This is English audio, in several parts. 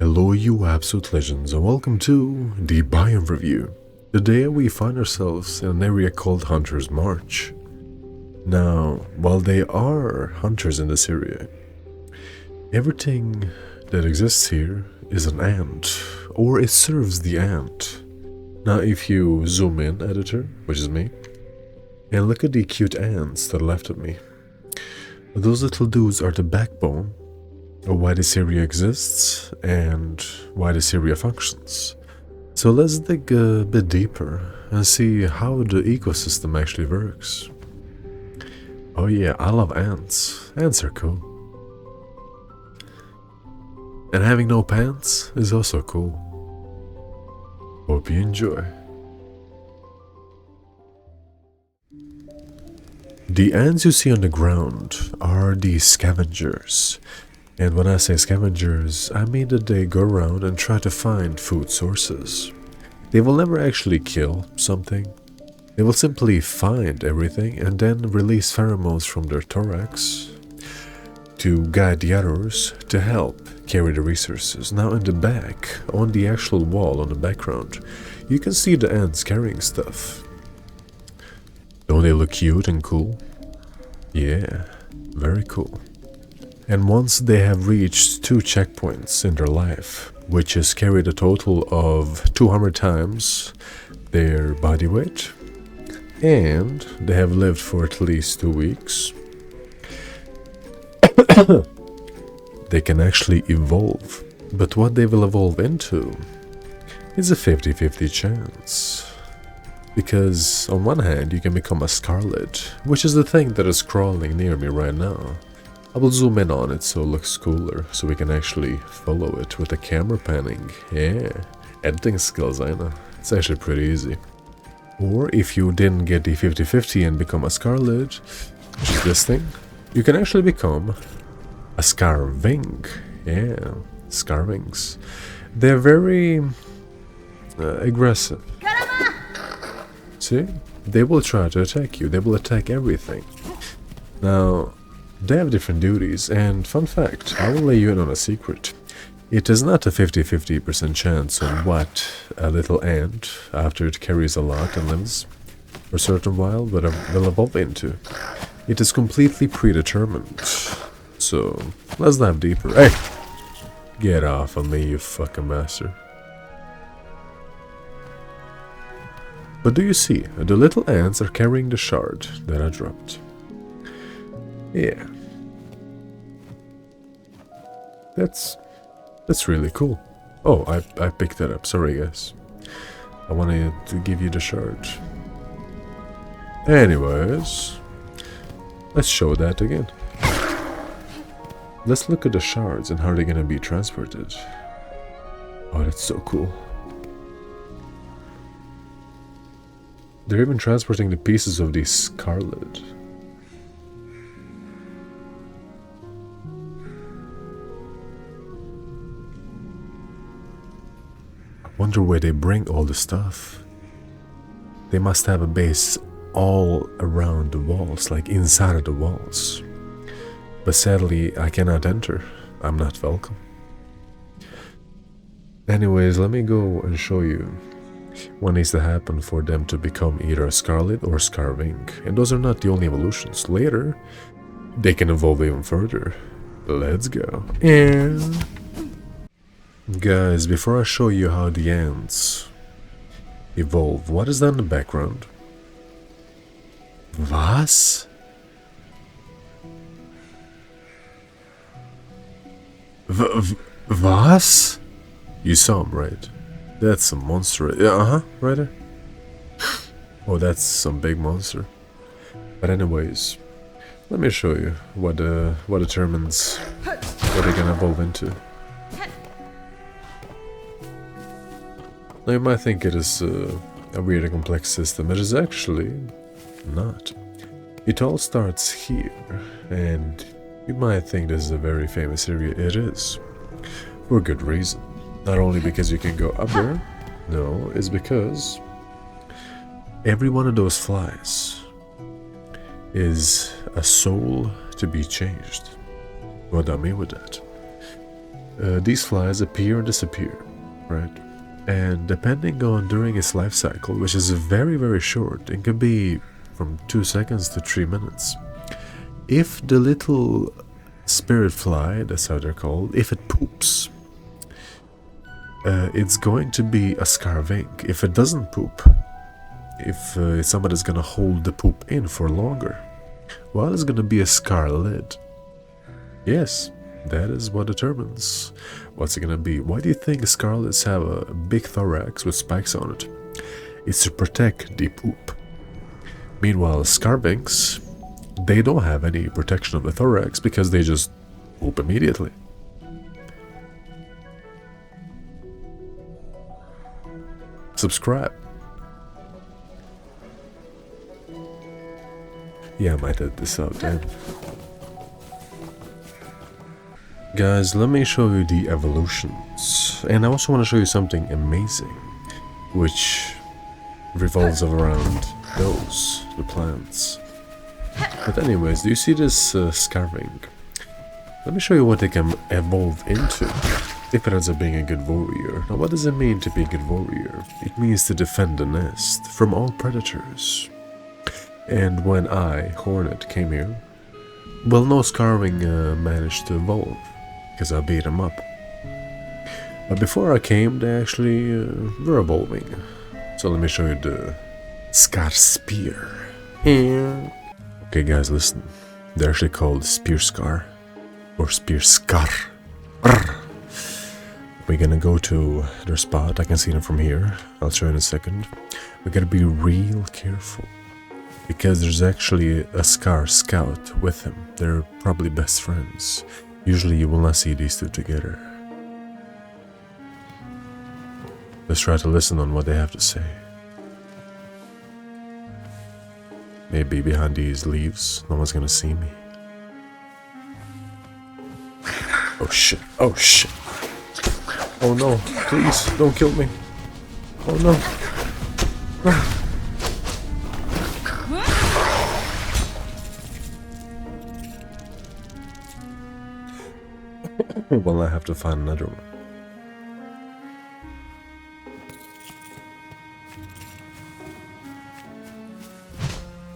Hello you absolute legends and welcome to the Biome Review. Today we find ourselves in an area called Hunter's March. Now, while they are hunters in this area, everything that exists here is an ant, or it serves the ant. Now if you zoom in, editor, which is me, and look at the cute ants that are left of me, those little dudes are the backbone of why this area exists and why this area functions. So let's dig a bit deeper and see how the ecosystem actually works. Oh yeah, I love ants. Ants are cool. And having no pants is also cool. Hope you enjoy. The ants you see on the ground are the scavengers. And when I say scavengers, I mean that they go around and try to find food sources. They will never actually kill something. They will simply find everything and then release pheromones from their thorax to guide the others to help carry the resources. Now in the back, on the actual wall on the background, you can see the ants carrying stuff. Don't they look cute and cool? Yeah, very cool. And once they have reached 2 checkpoints in their life, which has carried a total of 200 times their body weight, and they have lived for at least 2 weeks, they can actually evolve. But what they will evolve into is a 50-50 chance. Because on one hand you can become a scarlet, which is the thing that is crawling near me right now. I will zoom in on it so it looks cooler, so we can actually follow it with the camera panning. Yeah, editing skills, I know. It's actually pretty easy. Or if you didn't get the 50-50 and become a scarlet, which is this thing, you can actually become a scarving. Yeah, scarvings. They're very aggressive. See? They will try to attack you. They will attack everything. Now, they have different duties, and fun fact, I will lay you in on a secret. It is not a 50-50% chance on what a little ant, after it carries a lot and lives for a certain while, will evolve into. It is completely predetermined. So, let's dive deeper. Hey! Get off of me, you fucking bastard. But do you see, the little ants are carrying the shard that I dropped. Yeah. That's really cool. Oh, I picked that up. Sorry, guys. I wanted to give you the shard. Anyways, let's show that again. Let's look at the shards and how they're gonna be transported. Oh, that's so cool. They're even transporting the pieces of the scarlet. Wonder where they bring all the stuff. They must have a base all around the walls, like inside of the walls. But sadly, I cannot enter. I'm not welcome. Anyways, let me go and show you what needs to happen for them to become either a scarlet or scarving. And those are not the only evolutions. Later, they can evolve even further. Let's go. And guys, before I show you how the ants evolve, what is that in the background? Was? Was? You saw him, right? That's some monster. Yeah, right there. Oh, that's some big monster. But anyways, let me show you what determines what they're gonna evolve into. Now you might think it is a weird and complex system. It is actually not. It all starts here, and you might think this is a very famous area. It is, for good reason. Not only because you can go up there, no, it's because every one of those flies is a soul to be changed. What do I mean with that? These flies appear and disappear, right? And depending on during its life cycle, which is very, very short, it can be from 2 seconds to 3 minutes. If the little spirit fly, that's how they're called, if it poops, it's going to be a Skarr ink. If it doesn't poop, if somebody's gonna hold the poop in for longer, well, it's gonna be a Skarr lid. Yes, that is what determines what's it gonna be. Why do you think Skarr lids have a big thorax with spikes on it? It's to protect the poop. Meanwhile, Skarr inks, they don't have any protection of the thorax because they just poop immediately. Subscribe. Yeah, I might edit this out then. Guys, let me show you the evolutions. And I also want to show you something amazing, which revolves around those, the plants. But anyways, do you see this Skarr? Let me show you what they can evolve into if it ends up being a good warrior. Now, what does it mean to be a good warrior? It means to defend the nest from all predators. And when I, Hornet, came here, well, no Skarr managed to evolve, because I beat him up. But before I came, they actually were evolving. So let me show you the Skarr spear. Okay guys, listen. They're actually called spear Skarr, or spear Skarr. We're gonna go to their spot. I can see them from here. I'll show you in a second. We gotta be real careful, because there's actually a Skarr scout with him. They're probably best friends. Usually you will not see these two together. Let's try to listen on what they have to say. Maybe behind these leaves, no one's gonna see me. Oh shit, oh shit. Oh no, please, don't kill me. Oh no. Well, I have to find another one.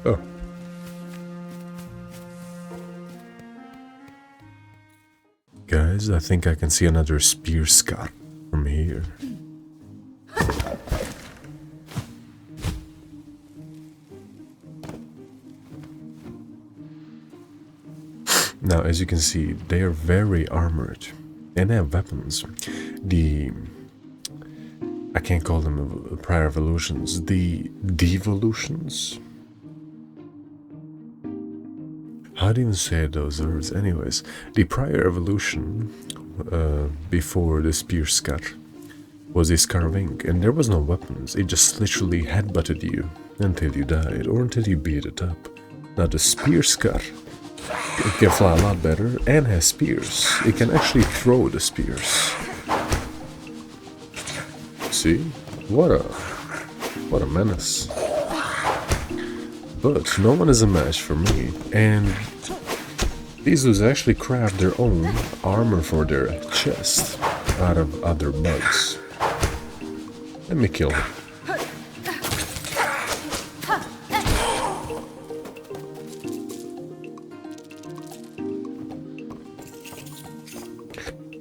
Oh. Guys, I think I can see another spear Skarr from here. Now, as you can see, they are very armored and they have weapons. I can't call them prior evolutions, the devolutions? How do you even say those words? Anyways, the prior evolution before the spear Skarr was a Skarr ink, and there was no weapons. It just literally headbutted you until you died, or until you beat it up. Now the spear Skarr, it can fly a lot better and has spears. It can actually throw the spears. See? What a menace. But no one is a match for me, and these dudes actually craft their own armor for their chest out of other bugs. Let me kill him.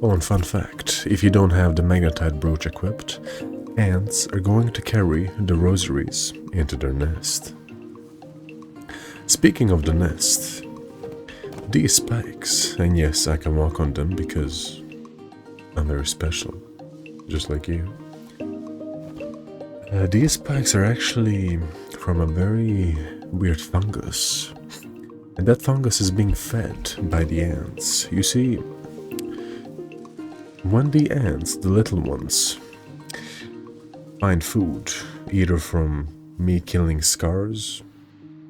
Oh, and fun fact, if you don't have the magnetite brooch equipped, ants are going to carry the rosaries into their nest. Speaking of the nest, these spikes, and yes, I can walk on them because I'm very special, just like you. These spikes are actually from a very weird fungus, and that fungus is being fed by the ants. You see, when the ants, the little ones, find food, either from me killing Skarrs,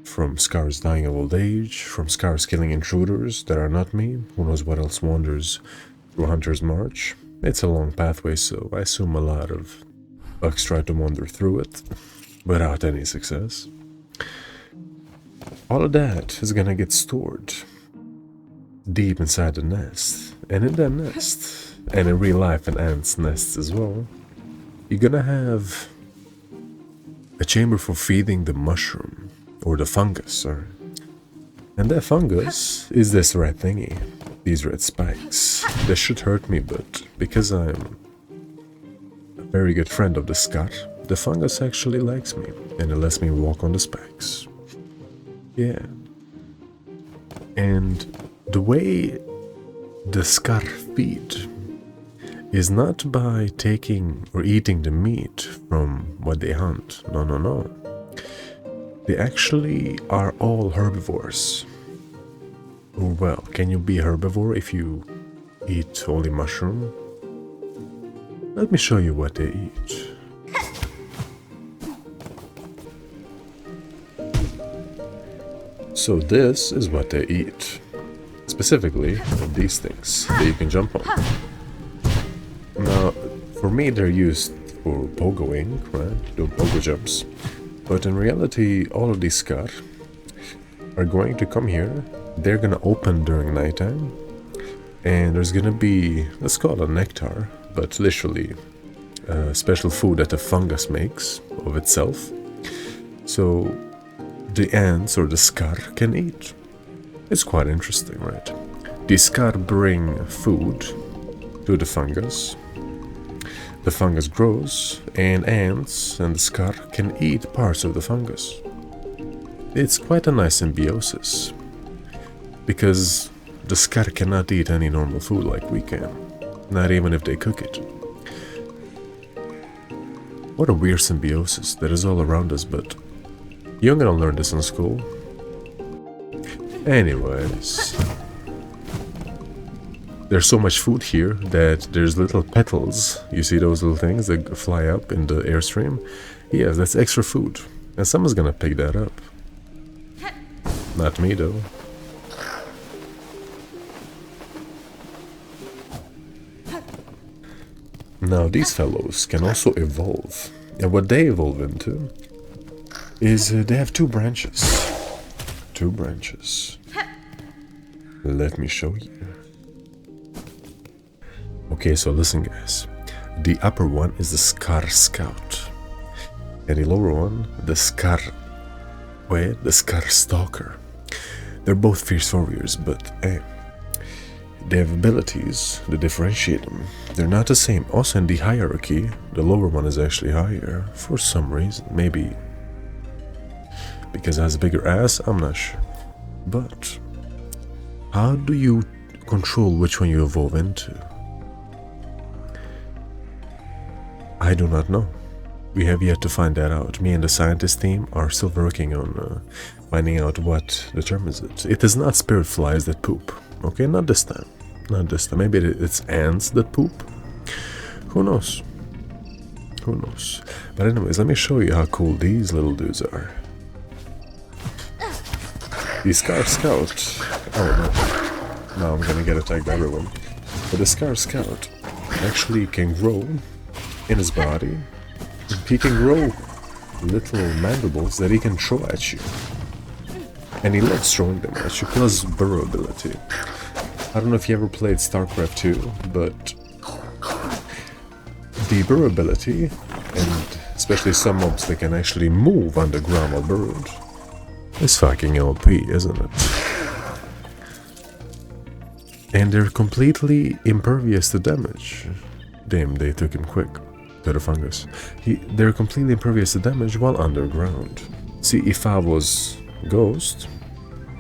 from Skarrs dying of old age, from Skarrs killing intruders that are not me, who knows what else wanders through Hunter's March. It's a long pathway, so I assume a lot of bugs try to wander through it, without any success. All of that is gonna get stored deep inside the nest, and in that nest, and in real life in ants' nests as well, you're gonna have a chamber for feeding the mushroom, or the fungus, sorry. And that fungus is this red thingy, these red spikes. They should hurt me, but because I'm a very good friend of the Skarr, the fungus actually likes me, and it lets me walk on the spikes. Yeah. And the way the Skarr feed is not by taking or eating the meat from what they hunt. No, no, no. They actually are all herbivores. Oh well, can you be a herbivore if you eat only mushroom? Let me show you what they eat. So this is what they eat. Specifically, these things that you can jump on. Now, for me they're used for pogoing, right? Doing pogo jumps. But in reality, all of these Skarr are going to come here. They're gonna open during nighttime. And there's gonna be, let's call it a nectar, but literally special food that the fungus makes of itself. So the ants or the Skarr can eat. It's quite interesting, right? The Skarr bring food to the fungus. The fungus grows, and ants and the Skarr can eat parts of the fungus. It's quite a nice symbiosis, because the Skarr cannot eat any normal food like we can, not even if they cook it. What a weird symbiosis that is all around us, but you're gonna learn this in school. Anyways, there's so much food here that there's little petals. You see those little things that fly up in the airstream? Yes, that's extra food. And someone's gonna pick that up. Not me though. Now these fellows can also evolve. And what they evolve into is they have two branches. Two branches. Let me show you. Okay, so listen guys. The upper one is the Skarr Scout. And the lower one, the Skarr Stalker. They're both fierce warriors, but they have abilities that differentiate them. They're not the same. Also in the hierarchy, the lower one is actually higher for some reason. Maybe because it has a bigger ass, I'm not sure. But how do you control which one you evolve into? I do not know. We have yet to find that out. Me and the scientist team are still working on finding out what determines it. It is not spirit flies that poop. Okay, not this time. Not this time. Maybe it's ants that poop. Who knows? Who knows? But anyways, let me show you how cool these little dudes are. The Skarr Scout. Oh no. Now I'm gonna get attacked by everyone. But the Skarr Scout actually can grow in his body. He can grow little mandibles that he can throw at you. And he loves throwing them at you, plus burrowability. I don't know if you ever played StarCraft 2, but the burrowability, and especially some mobs that can actually move underground while burrowed, is fucking OP, isn't it? And they're completely impervious to damage. Damn, they took him quick. To the fungus. They're completely impervious to damage while underground. See, if I was Ghost,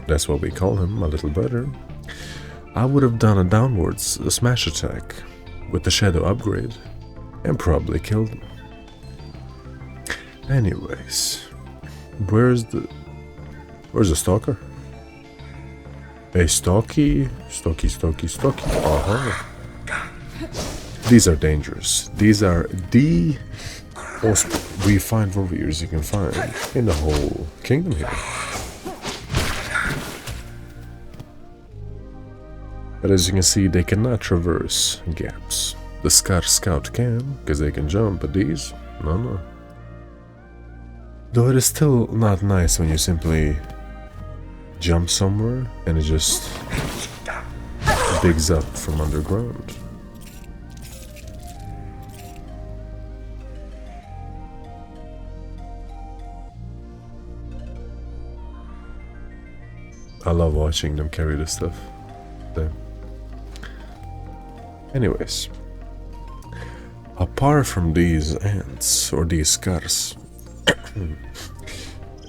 that's what we call him, my little brother, I would have done a smash attack with the shadow upgrade and probably killed him. Anyways, where's the stalker? Hey, Stocky. Uh-huh. These are dangerous. These are the most refined warriors you can find in the whole kingdom here. But as you can see, they cannot traverse gaps. The Skarr Scout can, because they can jump, but these, no. Though it is still not nice when you simply jump somewhere and it just digs up from underground. I love watching them carry this stuff. So. Anyways, apart from these ants, or these Skarrs,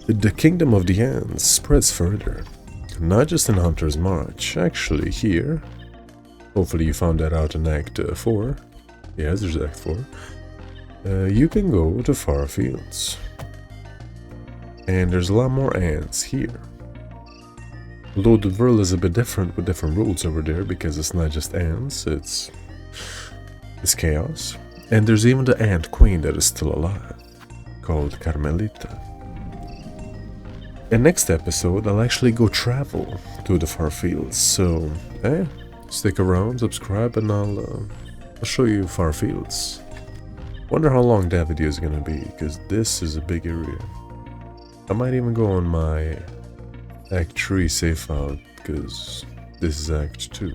the kingdom of the ants spreads further. Not just in Hunter's March, actually here. Hopefully you found that out in Act 4. Yes, there's Act 4. You can go to far fields. And there's a lot more ants here. Although the world is a bit different with different rules over there, because it's not just ants, it's chaos. And there's even the ant queen that is still alive, called Carmelita. In next episode, I'll actually go travel to the far fields, so stick around, subscribe, and I'll show you far fields. Wonder how long that video is gonna be, because this is a big area. I might even go on my Act 3 safe out, because this is Act 2.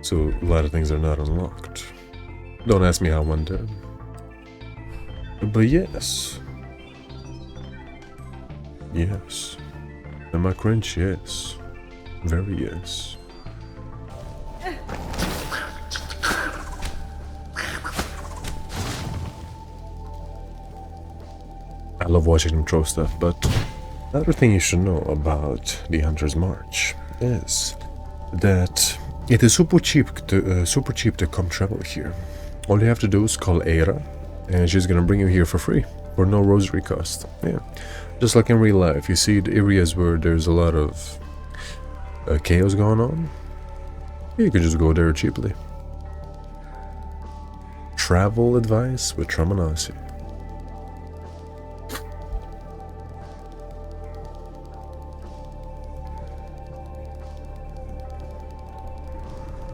So a lot of things are not unlocked. Don't ask me how one did. But yes. Yes. Am I cringe? Yes. Very yes. I love watching them throw stuff, but another thing you should know about the Hunter's March is that it is super cheap to come travel here. All you have to do is call Eira, and she's gonna bring you here for free, for no rosary cost. Yeah, just like in real life, you see the areas where there's a lot of chaos going on. You can just go there cheaply. Travel advice with Tramanosia.